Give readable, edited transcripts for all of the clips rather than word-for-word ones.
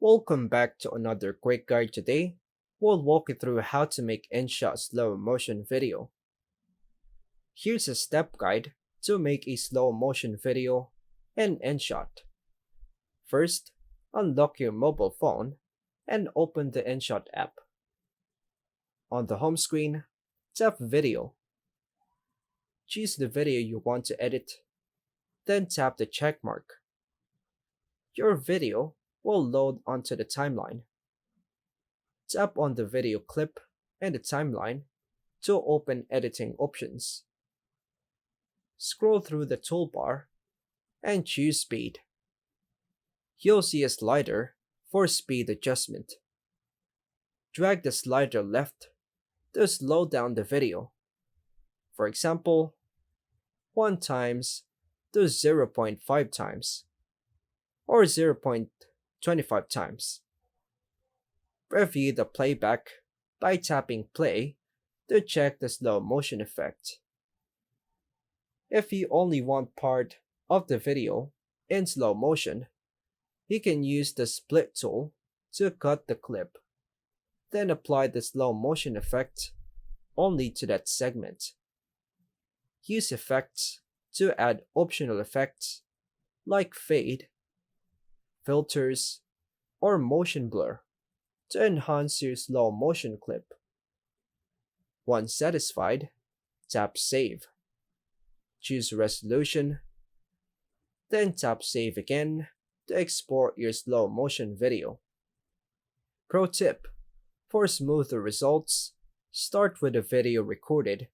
Welcome back to another quick guide today. We'll walk you through how to make Inshot slow motion video. Here's a step guide to make a slow motion video in Inshot. First, unlock your mobile phone and open the Inshot app. On the home screen, tap Video. Choose the video you want to edit, then tap the check mark. Your video will load onto the timeline. Tap on the video clip and the timeline to open editing options. Scroll through the toolbar and choose Speed. You'll see a slider for speed adjustment. Drag the slider left to slow down the video. For example, 1 times to 0.5 times or 0.25 times. Preview the playback by tapping play to check the slow motion effect. If you only want part of the video in slow motion, you can use the split tool to cut the clip, then apply the slow motion effect only to that segment. Use effects to add optional effects like fade, filters, or motion blur to enhance your slow motion clip. Once satisfied, tap Save. Choose Resolution, then tap Save again to export your slow motion video. Pro tip: for smoother results, start with a video recorded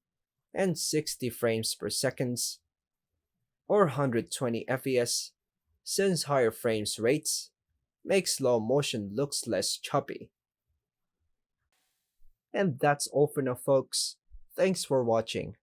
and 60 frames per second or 120 fps, since higher frames rates make slow motion looks less choppy. And that's all for now, folks. Thanks for watching.